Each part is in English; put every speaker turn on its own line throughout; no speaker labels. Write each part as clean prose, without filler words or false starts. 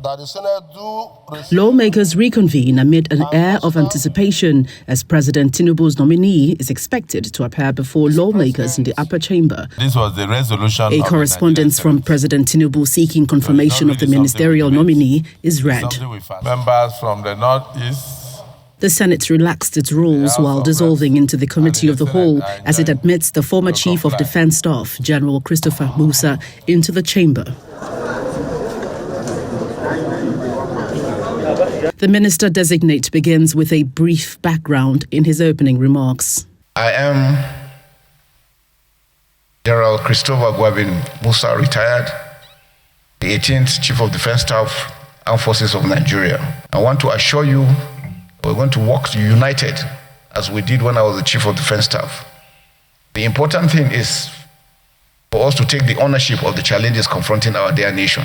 that the Senate do
lawmakers reconvene amid an air of anticipation as President Tinubu's nominee is expected to appear before lawmakers in the upper chamber.
This was the resolution.
A correspondence from President Tinubu seeking confirmation of the ministerial nominee is read.
Members from the Northeast.
The Senate relaxed its rules while dissolving into the Committee of the Whole as it admits the former Chief of Defense Staff, General Christopher Musa, into the chamber. The minister-designate begins with a brief background in his opening remarks.
I am General Christopher Musa, retired, the 18th Chief of Defense Staff, Armed Forces of Nigeria. I want to assure you we're going to work united as we did when I was the Chief of Defense Staff. The important thing is for us to take the ownership of the challenges confronting our dear nation.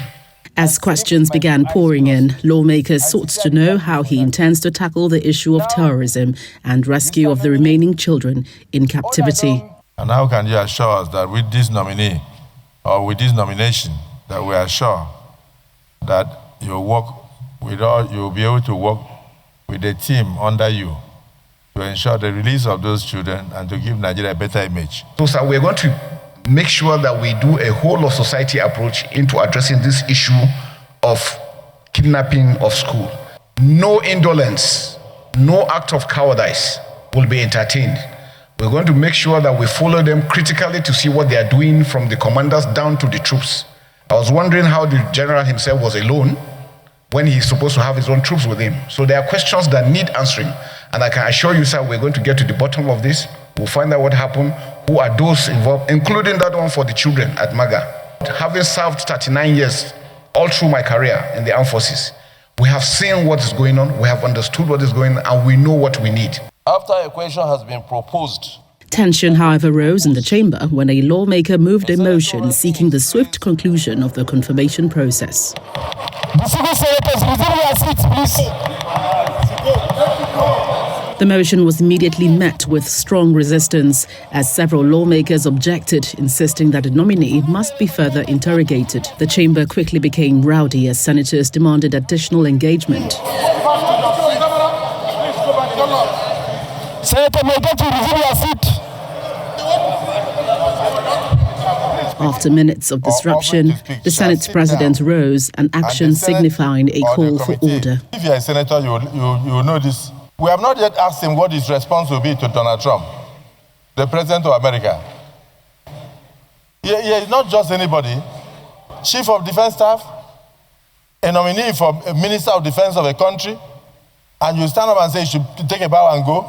As questions began pouring in, lawmakers sought to know how he intends to tackle the issue of terrorism and rescue of the remaining children in captivity.
And how can you assure us that with this nominee or with this nomination that we are sure that you'll be able to work with a team under you to ensure the release of those children and to give Nigeria a better image?
So, sir, we're going to make sure that we do a whole of society approach into addressing this issue of kidnapping of school. No indolence, no act of cowardice will be entertained. We're going to make sure that we follow them critically to see what they are doing from the commanders down to the troops. I was wondering how the general himself was alone when he's supposed to have his own troops with him. So there are questions that need answering. And I can assure you, sir, we're going to get to the bottom of this. We'll find out what happened, who are those involved, including that one for the children at MAGA. Having served 39 years all through my career in the armed forces, we have seen what is going on, we have understood what is going on, and we know what we need.
After a question has been proposed,
tension, however, rose in the chamber when a lawmaker moved a motion seeking the swift conclusion of the confirmation process. The motion was immediately met with strong resistance as several lawmakers objected, insisting that the nominee must be further interrogated. The chamber quickly became rowdy as senators demanded additional engagement.
Senator, may get to resume your seat.
After minutes of disruption, the Senate's president rose, an action signifying a call for order.
If you're a senator, you will know this. We have not yet asked him what his response will be to Donald Trump, the president of America. He is not just anybody. Chief of Defense Staff, a nominee for a Minister of Defense of a country, and you stand up and say you should take a bow and go,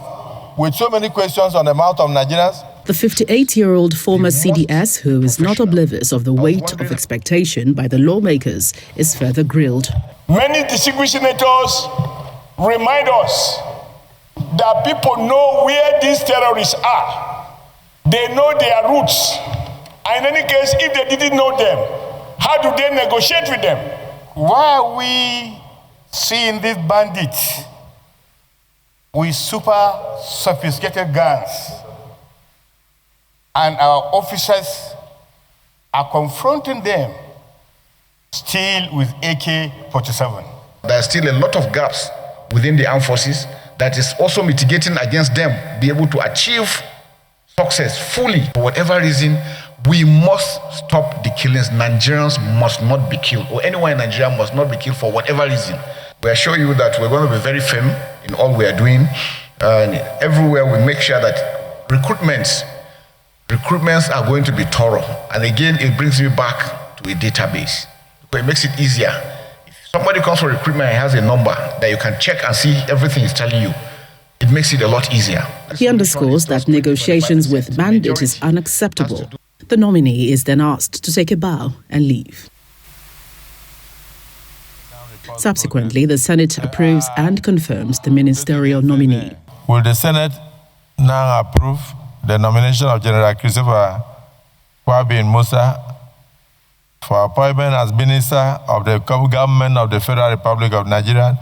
with so many questions on the mouth of Nigerians.
The 58-year-old former CDS, who is not oblivious of the weight of expectation by the lawmakers, is further grilled.
Many distinguished senators remind us that people know where these terrorists are. They know their roots. And in any case, if they didn't know them, how do they negotiate with them?
Why are we seeing these bandits with super sophisticated guns, and our officers are confronting them still with AK-47?
There are still a lot of gaps within the armed forces that is also mitigating against them be able to achieve success fully. For whatever reason, we must stop the killings. Nigerians must not be killed, or anyone in Nigeria must not be killed for whatever reason. We assure you that we're going to be very firm in all we are doing. And everywhere we make sure that recruitments are going to be thorough. And again, it brings me back to a database. It makes it easier. If somebody comes for recruitment and has a number that you can check and see everything he's telling you, it makes it a lot easier.
He underscores that negotiations with bandits is unacceptable. The nominee is then asked to take a bow and leave. Subsequently, the Senate approves and confirms the ministerial nominee.
Will the Senate now approve the nomination of General Christopher Musa for appointment as Minister of the Government of the Federal Republic of Nigeria?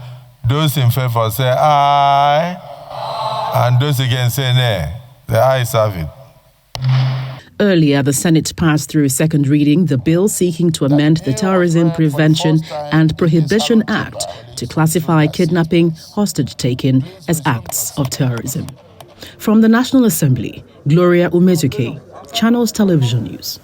Those in favor say aye, and those against say nay. The ayes have it.
Earlier, the Senate passed through second reading the bill seeking to amend the Terrorism Prevention and Prohibition Act to classify kidnapping, hostage-taking as acts of terrorism. From the National Assembly, Gloria Umezuke, Channels Television News.